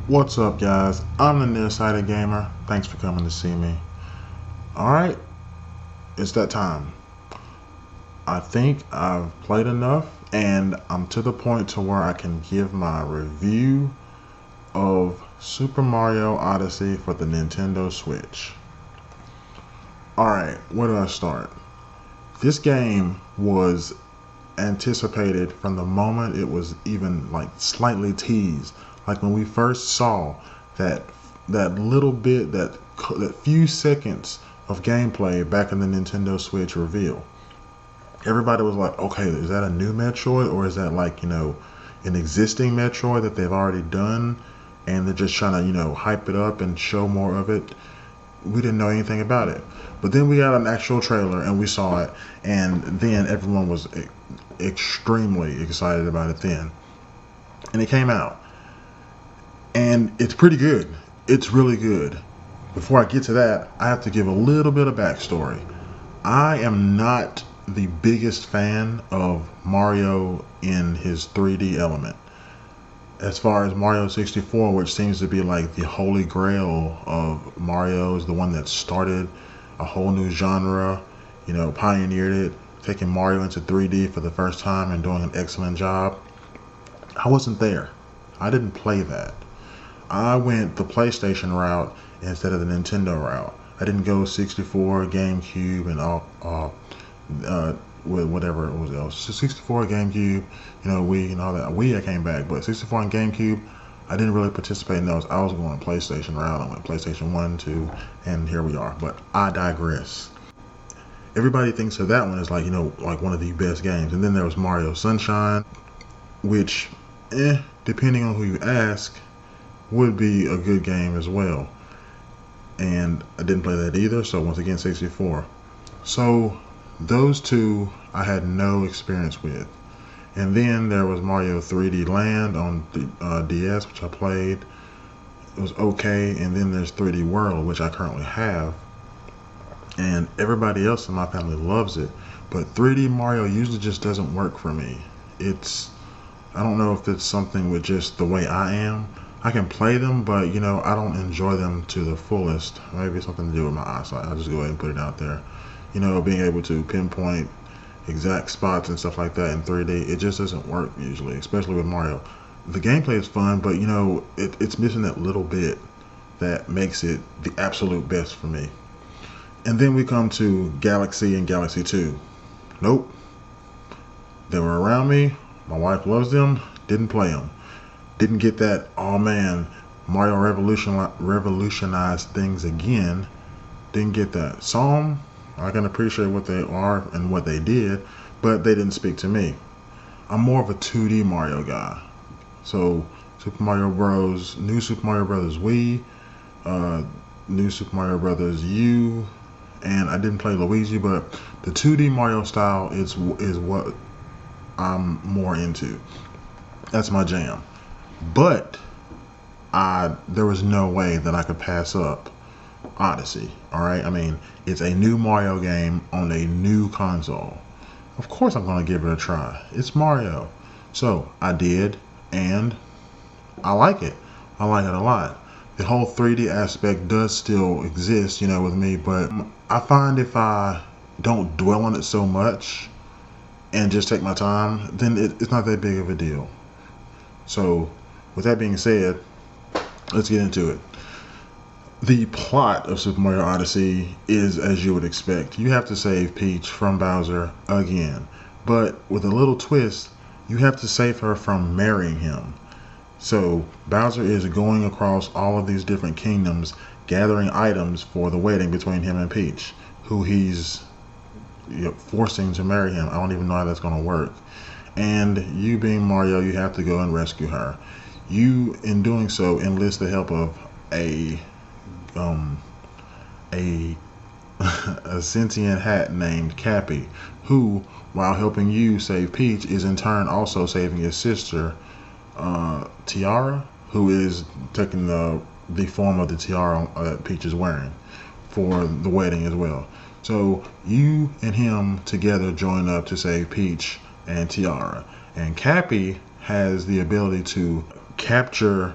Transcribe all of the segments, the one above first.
What's up, guys? I'm the Nearsighted Gamer. Thanks for coming to see me. Alright, it's that time. I think I've played enough, and I'm to the point to where I can give my review of Super Mario Odyssey for the Nintendo Switch. Alright, where do I start? This game was anticipated from the moment it was even like slightly teased. Like when we first saw that little bit, that few seconds of gameplay back in the Nintendo Switch reveal, everybody was like, okay, is that a new Metroid, or is that like, an existing Metroid that they've already done and they're just trying to, hype it up and show more of it? We didn't know anything about it. But then we got an actual trailer and we saw it, and then everyone was extremely excited about it then. And it came out. And it's pretty good. It's really good. Before I get to that, I have to give a little bit of backstory. I am not the biggest fan of Mario in his 3D element. As far as Mario 64, which seems to be like the holy grail of Mario's, the one that started a whole new genre, pioneered it, taking Mario into 3D for the first time and doing an excellent job. I wasn't there. I didn't play that. I went the PlayStation route instead of the Nintendo route. I didn't go 64, GameCube, and all, whatever it was. 64, GameCube, Wii and all that. Wii I came back, but 64 and GameCube, I didn't really participate in those. I was going PlayStation route. I went PlayStation 1, 2, and here we are. But I digress. Everybody thinks of that one as like one of the best games. And then there was Mario Sunshine, which, depending on who you ask, would be a good game as well. And I didn't play that either, so once again 64. So those two I had no experience with. And then there was Mario 3D Land on the DS, which I played. It was okay. And then there's 3D World, which I currently have, and everybody else in my family loves it. But 3D Mario usually just doesn't work for me. I don't know if it's something with just the way I am. I can play them, but I don't enjoy them to the fullest. Maybe it's something to do with my eyesight. I'll just go ahead and put it out there. Being able to pinpoint exact spots and stuff like that in 3D, it just doesn't work usually, especially with Mario. The gameplay is fun, but it's missing that little bit that makes it the absolute best for me. And then we come to Galaxy and Galaxy 2. Nope. They were around me. My wife loves them. Didn't play them. Didn't get that, oh man, Mario revolutionized things again. Didn't get that. Saw them. I can appreciate what they are and what they did, but they didn't speak to me. I'm more of a 2D Mario guy. So Super Mario Bros., New Super Mario Bros. Wii, New Super Mario Bros. U, and I didn't play Luigi, but the 2D Mario style is what I'm more into. That's my jam. But there was no way that I could pass up Odyssey. Alright, I mean, it's a new Mario game on a new console. Of course I'm going to give it a try. It's Mario. So I did, and I like it. I like it a lot. The whole 3D aspect does still exist, with me, but I find if I don't dwell on it so much and just take my time, then it's not that big of a deal. So with that being said, let's get into it. The plot of Super Mario Odyssey is as you would expect. You have to save Peach from Bowser again. But with a little twist, you have to save her from marrying him. So Bowser is going across all of these different kingdoms, gathering items for the wedding between him and Peach, who he's forcing to marry him. I don't even know how that's going to work. And you being Mario, you have to go and rescue her. You, in doing so, enlist the help of a sentient hat named Cappy, who, while helping you save Peach, is in turn also saving his sister, Tiara, who is taking the form of the tiara that Peach is wearing for the wedding as well. So you and him together join up to save Peach and Tiara. And Cappy has the ability to capture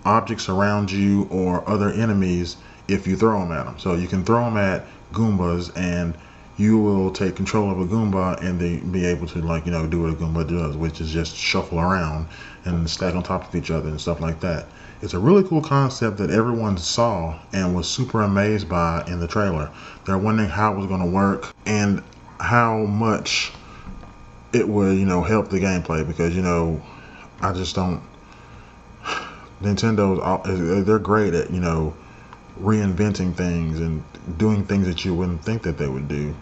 objects around you or other enemies if you throw them at them. So you can throw them at Goombas, and you will take control of a Goomba and they be able to, like, you know, do what a Goomba does, which is just shuffle around and stack on top of each other and stuff like that. It's a really cool concept that everyone saw and was super amazed by in the trailer. They're wondering how it was going to work and how much it would, you know, help the gameplay, because, you know, I just don't. Nintendo's, they're great at, you know, reinventing things and doing things that you wouldn't think that they would do.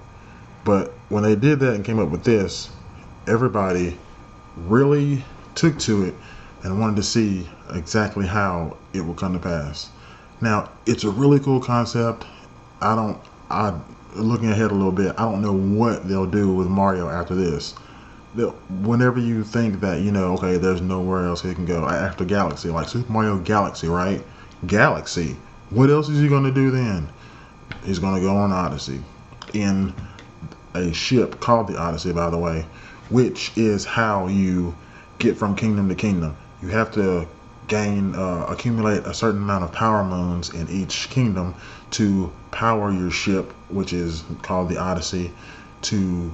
But when they did that and came up with this, everybody really took to it and wanted to see exactly how it would come to pass. Now, it's a really cool concept. Looking ahead a little bit, I don't know what they'll do with Mario after this. Whenever you think that, you know, okay, there's nowhere else he can go after Galaxy, like Super Mario Galaxy, right? Galaxy. What else is he going to do then? He's going to go on Odyssey in a ship called the Odyssey, by the way, which is how you get from kingdom to kingdom. You have to accumulate a certain amount of power moons in each kingdom to power your ship, which is called the Odyssey, to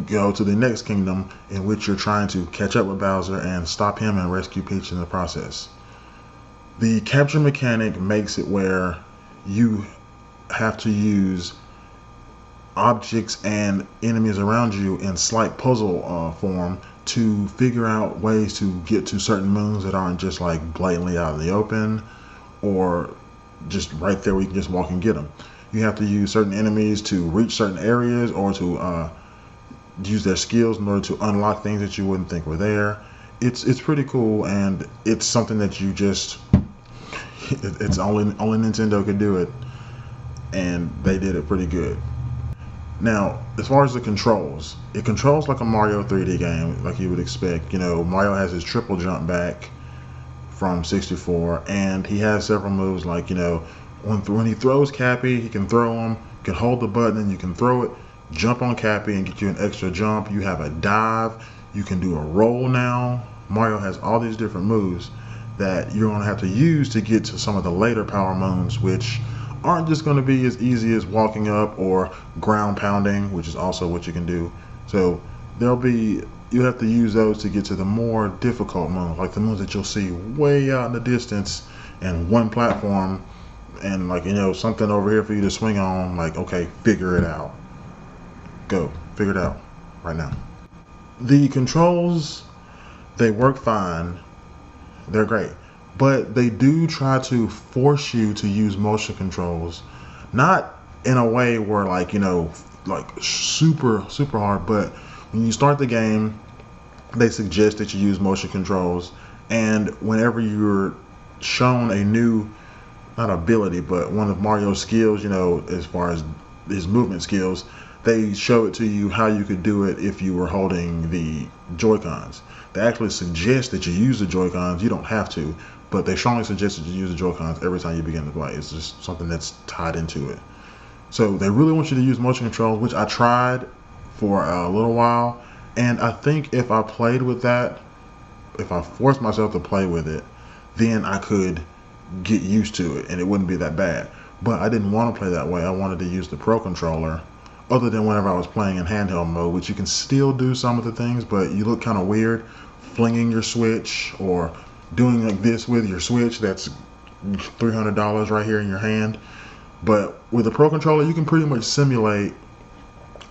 go to the next kingdom in which you're trying to catch up with Bowser and stop him and rescue Peach in the process. The capture mechanic makes it where you have to use objects and enemies around you in slight puzzle form to figure out ways to get to certain moons that aren't just like blatantly out in the open or just right there where you can just walk and get them. You have to use certain enemies to reach certain areas or to use their skills in order to unlock things that you wouldn't think were there. It's pretty cool, and it's something that you just it's only Nintendo could do it, and they did it pretty good. Now, as far as the controls, it controls like a Mario 3D game, like you would expect. You know, Mario has his triple jump back from 64, and he has several moves like, you know, when he throws Cappy, he can throw him, you can hold the button and you can throw it, jump on Cappy and get you an extra jump. You have a dive, you can do a roll now. Mario has all these different moves that you're going to have to use to get to some of the later power moons, which aren't just going to be as easy as walking up or ground pounding, which is also what you can do. So you have to use those to get to the more difficult moons, like the moons that you'll see way out in the distance and one platform and, like, you know, something over here for you to swing on. Like, okay, figure it out. Go figure it out right now. The controls, they work fine, they're great, but they do try to force you to use motion controls, not in a way where, like, you know, like super hard, but when you start the game they suggest that you use motion controls, and whenever you're shown a new, not ability, but one of Mario's skills, you know, as far as his movement skills, they show it to you how you could do it if you were holding the Joy-Cons. They actually suggest that you use the Joy-Cons. You don't have to, but they strongly suggest that you use the Joy-Cons every time you begin to play. It's just something that's tied into it. So they really want you to use motion controls, which I tried for a little while, and I think if I played with that, if I forced myself to play with it, then I could get used to it and it wouldn't be that bad. But I didn't want to play that way. I wanted to use the Pro Controller, other than whenever I was playing in handheld mode, which you can still do some of the things, but you look kind of weird flinging your Switch or doing like this with your Switch that's $300 right here in your hand. But with the Pro Controller, you can pretty much simulate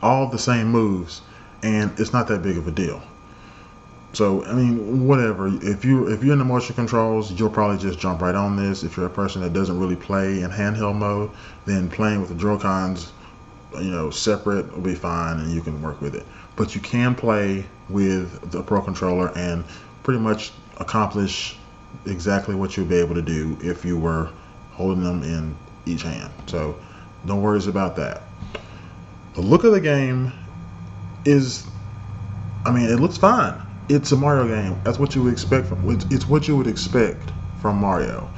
all the same moves, and it's not that big of a deal. So, I mean, whatever. If you're in the motion controls, you'll probably just jump right on this. If you're a person that doesn't really play in handheld mode, then playing with the Joy-Cons, you know, separate will be fine, and you can work with it. But you can play with the Pro Controller and pretty much accomplish exactly what you'll be able to do if you were holding them in each hand. So, no worries about that. The look of the game is, I mean, it looks fine. It's a Mario game. That's what you would expect it's what you would expect from Mario.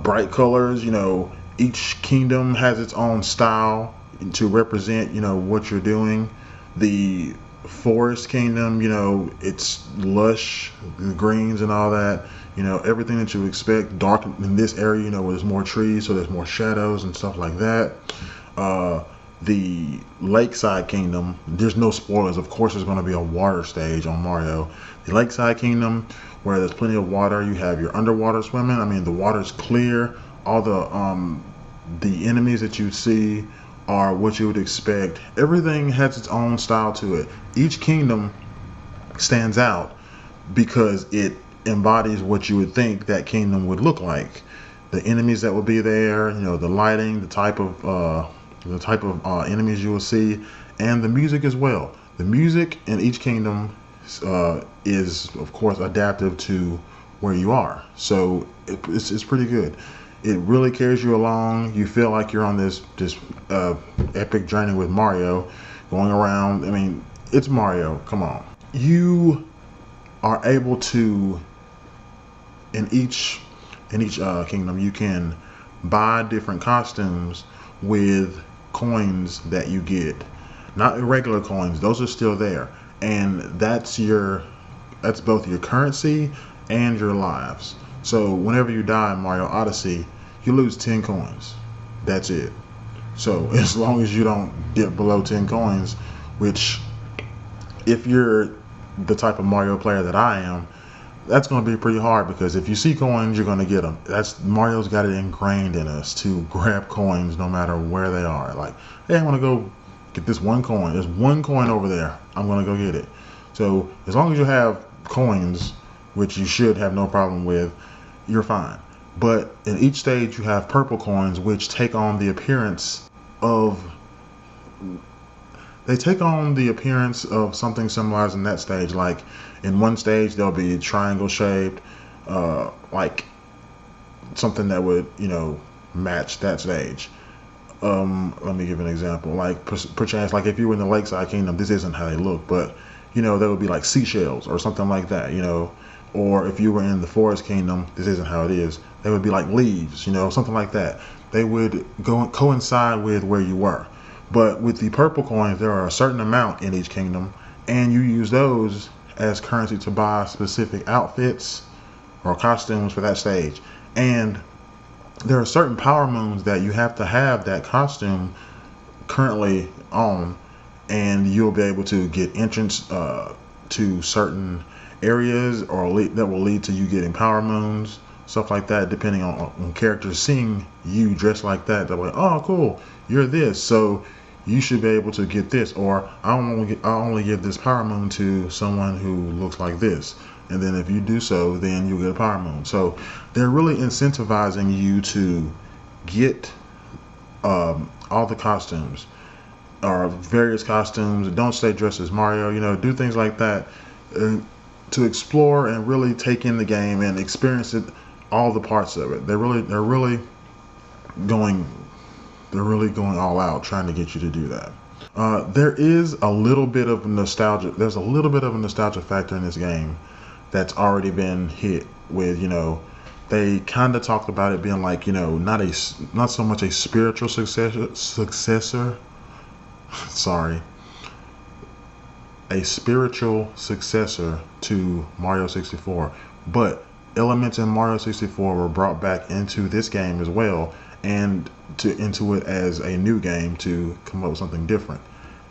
Bright colors, you know, each kingdom has its own style to represent, you know, what you're doing. The forest kingdom, it's lush, the greens and all that. Everything that you expect. Dark in this area, where there's more trees, so there's more shadows and stuff like that. The Lakeside Kingdom, there's no spoilers. Of course, there's going to be a water stage on Mario. The Lakeside Kingdom, where there's plenty of water, you have your underwater swimming. I mean, the water's clear. All the enemies that you see are what you would expect. Everything has its own style to it. Each kingdom stands out because it embodies what you would think that kingdom would look like. The enemies that would be there, the lighting, the type of enemies you will see, and the music as well. The music in each kingdom is, of course, adaptive to where you are. So it's pretty good. It really carries you along. You feel like you're on this epic journey with Mario, going around. I mean, it's Mario. Come on. You are able to, in each kingdom, you can buy different costumes with coins that you get. Not irregular coins. Those are still there, and that's both your currency and your lives. So whenever you die in Mario Odyssey, you lose 10 coins. That's it. So as long as you don't dip below 10 coins, which, if you're the type of Mario player that I am, that's going to be pretty hard, because if you see coins, you're going to get them. Mario's got it ingrained in us to grab coins no matter where they are. Like, hey, I want to go get this one coin. There's one coin over there. I'm going to go get it. So as long as you have coins, which you should have no problem with, you're fine. But in each stage, you have purple coins, which take on the appearance of something symbolizing that stage. Like, in one stage, they'll be triangle shaped, like something that would, match that stage. Let me give an example. Like, perchance, like if you were in the Lakeside Kingdom, this isn't how they look, but, they would be like seashells or something like that, Or if you were in the Forest Kingdom, this isn't how it is. They would be like leaves, something like that. They would coincide with where you were. But with the purple coins, there are a certain amount in each kingdom, and you use those as currency to buy specific outfits or costumes for that stage. And there are certain power moons that you have to have that costume currently on, and you'll be able to get entrance to certain areas, or that will lead to you getting power moons, stuff like that, depending on characters seeing you dressed like that. They're like, oh, cool, you're this, so you should be able to get this, or I only give this power moon to someone who looks like this, and then if you do so, then you'll get a power moon. So they're really incentivizing you to get all the costumes, or various costumes. Don't stay dressed as Mario, do things like that, to explore and really take in the game and experience it, all the parts of it. They're really going all out trying to get you to do that. There is a little bit of nostalgia. There's a little bit of a nostalgia factor in this game that's already been hit with. They kind of talked about it being like, not so much a spiritual successor. Sorry. A spiritual successor to Mario 64, but elements in Mario 64 were brought back into this game as well, and into it as a new game to come up with something different.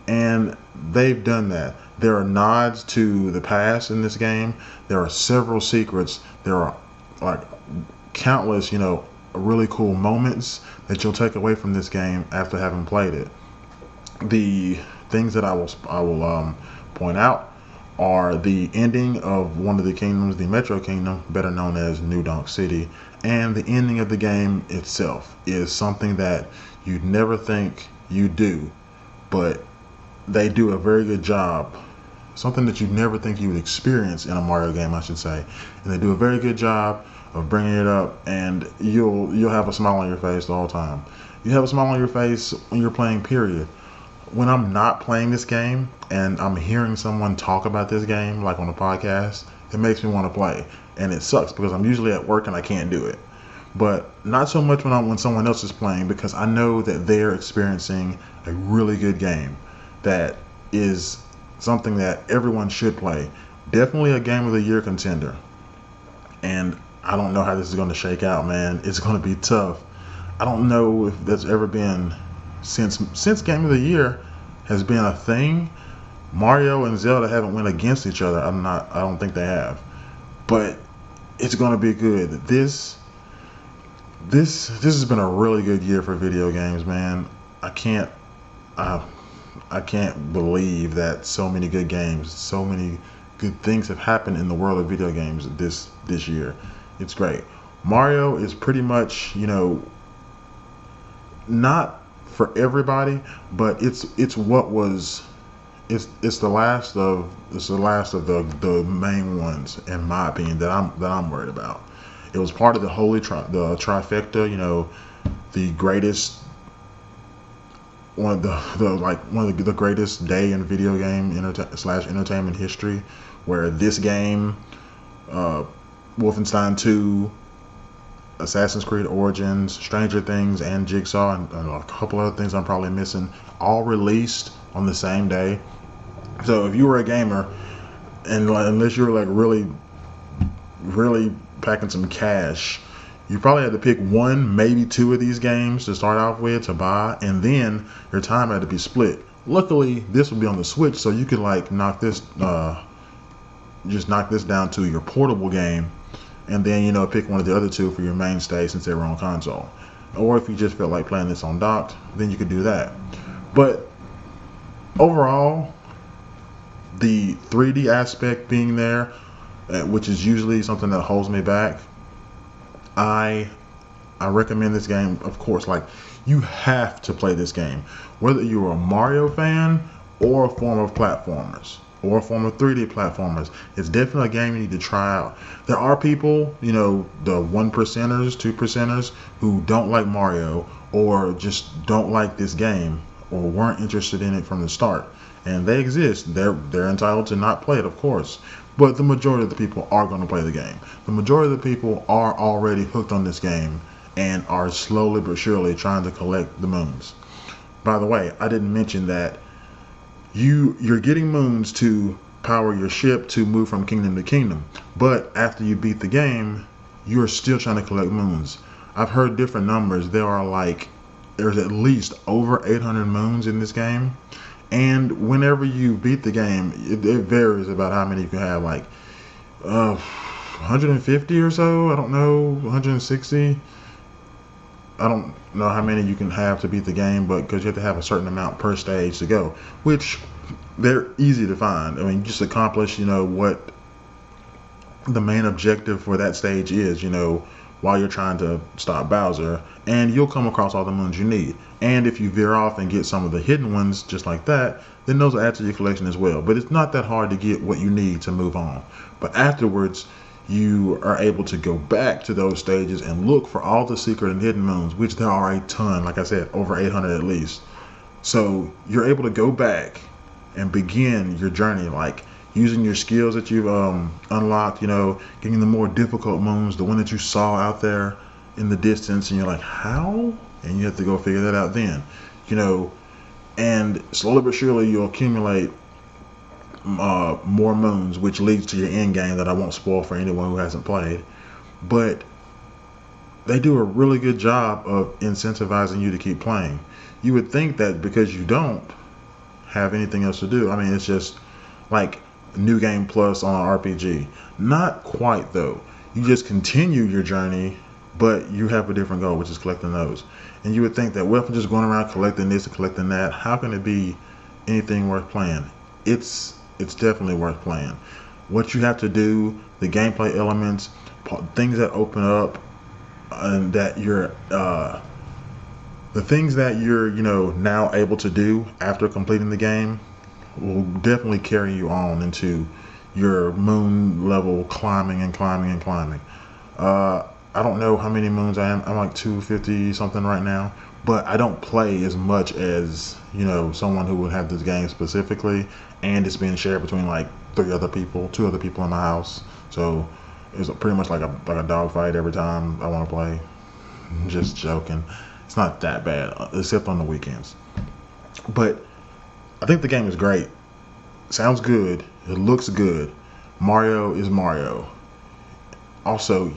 And they've done that. There are nods to the past in this game. There are several secrets. There are like countless, really cool moments that you'll take away from this game after having played it. The things that I will point out are the ending of one of the kingdoms, the Metro Kingdom, better known as New Donk City, and the ending of the game itself is something that you'd never think you do, but they do a very good job. Something that you'd never think you would experience in a Mario game, I should say, and they do a very good job of bringing it up, and you'll have a smile on your face the whole time. You have a smile on your face when you're playing, period. When I'm not playing this game and I'm hearing someone talk about this game, like on a podcast, it makes me want to play. And it sucks because I'm usually at work and I can't do it. But not so much when someone else is playing, because I know that they're experiencing a really good game that is something that everyone should play. Definitely a game of the year contender. And I don't know how this is going to shake out, man. It's going to be tough. I don't know if that's ever been since game of the year has been a thing. Mario and Zelda haven't went against each other. I don't think they have. But it's going to be good. This has been a really good year for video games, man. I can't believe that so many good games, so many good things have happened in the world of video games this year. It's great. Mario is pretty much, not for everybody, but it's what was it's the last of the main ones, in my opinion, that I'm worried about. It was part of the the trifecta, the greatest one of the greatest day in video game slash entertainment history, where this game, Wolfenstein 2, Assassin's Creed Origins, Stranger Things, and Jigsaw, and a couple other things I'm probably missing, all released on the same day. So if you were a gamer, and unless you were like really packing some cash, you probably had to pick one, maybe two of these games to start off with to buy, and then your time had to be split. Luckily, this would be on the Switch, so you could like just knock this down to your portable game, and then pick one of the other two for your mainstay since they were on console. Or if you just felt like playing this on docked, then you could do that. But overall, the 3D aspect being there, which is usually something that holds me back, I recommend this game. Of course, like, you have to play this game, whether you're a Mario fan or a form of platformers or a form of 3D platformers. It's definitely a game you need to try out. There are people, the 1%ers, 2%ers who don't like Mario or just don't like this game or weren't interested in it from the start, and they exist. They're entitled to not play it, of course. But the majority of the people are going to play the game. The majority of the people are already hooked on this game and are slowly but surely trying to collect the moons. By the way, I didn't mention that you're getting moons to power your ship to move from kingdom to kingdom. But after you beat the game, you're still trying to collect moons. I've heard different numbers. There's at least over 800 moons in this game. And whenever you beat the game, it varies about how many you can have, like 150 or so, I don't know, 160. I don't know how many you can have to beat the game, but because you have to have a certain amount per stage to go, which they're easy to find. I mean, you just accomplish, what the main objective for that stage is, while you're trying to stop Bowser, and you'll come across all the moons you need. And if you veer off and get some of the hidden ones just like that, then those will add to your collection as well. But it's not that hard to get what you need to move on. But afterwards, you are able to go back to those stages and look for all the secret and hidden moons, which there are a ton, like I said, over 800 at least. So you're able to go back and begin your journey, like using your skills that you've unlocked, getting the more difficult moons, the one that you saw out there in the distance, and you're like, how? And you have to go figure that out then, and slowly but surely you'll accumulate more moons, which leads to your end game that I won't spoil for anyone who hasn't played. But they do a really good job of incentivizing you to keep playing. You would think that because you don't have anything else to do, I mean, it's just like New Game Plus on an RPG. Not quite, though. You just continue your journey, but you have a different goal, which is collecting those. And you would think that, well, if I'm just going around collecting this and collecting that, how can it be anything worth playing? It's definitely worth playing. What you have to do, the gameplay elements, things that open up, and that you're the things that you're now able to do after completing the game will definitely carry you on into your moon level climbing and climbing and climbing. I don't know how many moons I am. I'm like 250 something right now, but I don't play as much as someone who would have this game specifically, and it's being shared between like two other people in my house. So it's pretty much like a dog fight every time I want to play. Just joking. It's not that bad, except on the weekends. But I think the game is great. sounds good. It looks good. Mario is Mario. Also,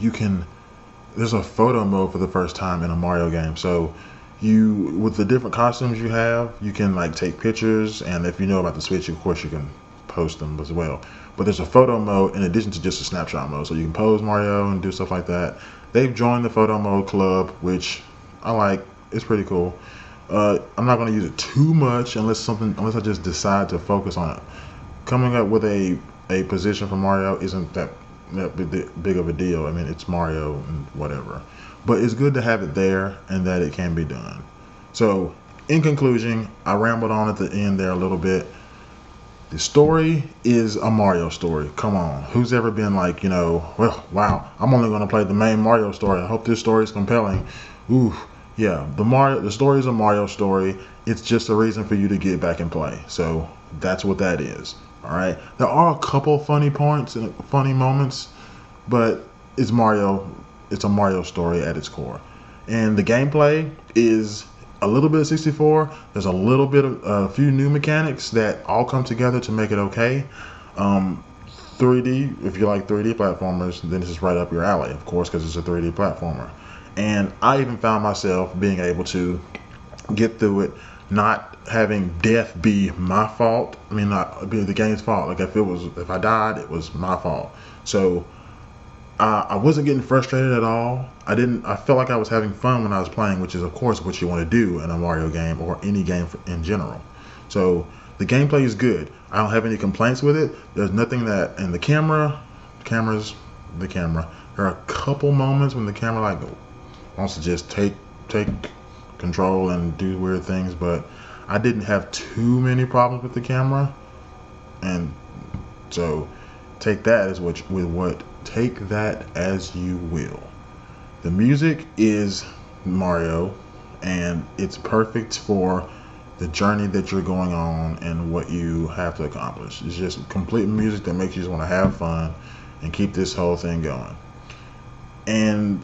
there's a photo mode for the first time in a Mario game. So with the different costumes you have, you can like take pictures, and if you know about the Switch, of course you can post them as well. But there's a photo mode in addition to just a snapshot mode, so you can pose Mario and do stuff like that. They've joined the photo mode club, which I like. It's pretty cool. I'm not going to use it too much unless I just decide to focus on it. Coming up with a position for Mario isn't that big of a deal. I mean, it's Mario and whatever. But it's good to have it there and that it can be done. So, in conclusion, I rambled on at the end there a little bit. The story is a Mario story. Come on. Who's ever been like, well, wow, I'm only going to play the main Mario story. I hope this story is compelling. Ooh, yeah, the story is a Mario story. It's just a reason for you to get back and play. So, that's what that is. All right. There are a couple funny points and funny moments, but it's Mario. It's a Mario story at its core. And the gameplay is a little bit of 64. There's a little bit of a few new mechanics that all come together to make it okay. 3D, if you like 3D platformers, then this is right up your alley, of course, because it's a 3D platformer. And I even found myself being able to get through it, not having death be my fault. I mean, not be the game's fault. Like if I died, it was my fault. So I wasn't getting frustrated at all. I felt like I was having fun when I was playing, which is of course what you want to do in a Mario game or any game in general. So the gameplay is good. I don't have any complaints with it. There's nothing that, and the camera. There are a couple moments when the camera like wants to just take control and do weird things, but I didn't have too many problems with the camera, and so take that as take that as you will. The music is Mario, and it's perfect for the journey that you're going on and what you have to accomplish. It's just complete music that makes you just want to have fun and keep this whole thing going. And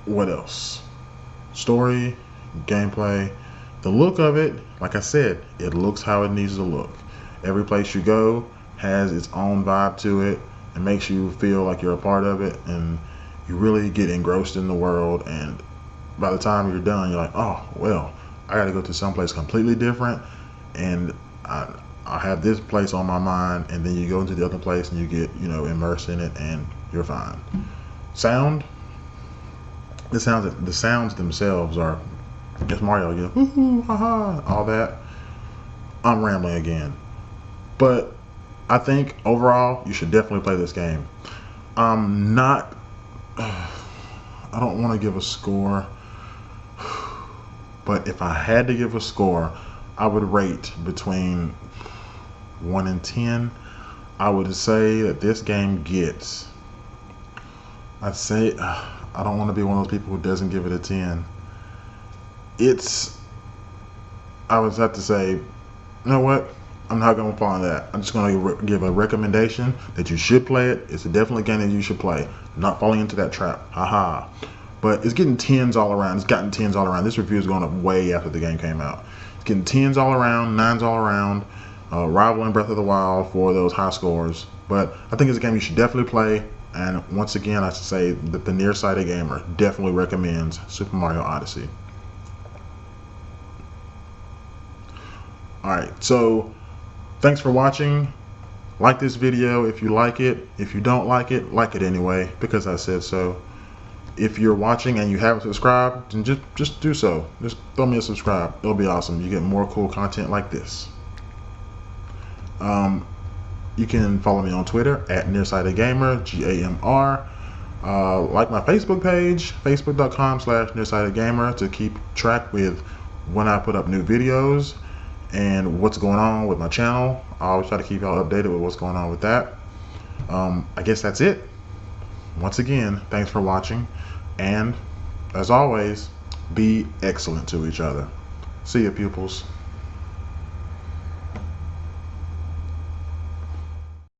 what else? Story, gameplay, the look of it, like I said, it looks how it needs to look. Every place you go has its own vibe to it. It makes you feel like you're a part of it, and you really get engrossed in the world, and by the time you're done, you're like, oh, well, I gotta go to someplace completely different, and I have this place on my mind, and then you go into the other place and you get, immersed in it, and you're fine. The sounds themselves are just Mario, hoo-hoo, ha-ha, all that. I'm rambling again. But I think overall, you should definitely play this game. I don't want to give a score, but if I had to give a score, I would rate between 1 and 10. I would say that this game gets, I don't want to be one of those people who doesn't give it a 10. I would have to say, you know what? I'm not going to fall on that. I'm just going to give a recommendation that you should play it. It's definitely a game that you should play. Not falling into that trap. Haha. But it's getting 10s all around. It's gotten 10s all around. This review is going up way after the game came out. It's getting 10s all around, 9s all around. Rivaling Breath of the Wild for those high scores. But I think it's a game you should definitely play. And once again, I should say that the nearsighted gamer definitely recommends Super Mario Odyssey. Alright, so thanks for watching. Like this video if you like it. If you don't like it anyway, because I said so. If you're watching and you haven't subscribed, then just do so. Just throw me a subscribe. It'll be awesome. You get more cool content like this. You can follow me on Twitter at NearsightedGamer, GAMR. Like my Facebook page, facebook.com/NearsightedGamer, to keep track with when I put up new videos and what's going on with my channel. I always try to keep y'all updated with what's going on with that. I guess that's it. Once again, thanks for watching, and as always, be excellent to each other. See ya, pupils.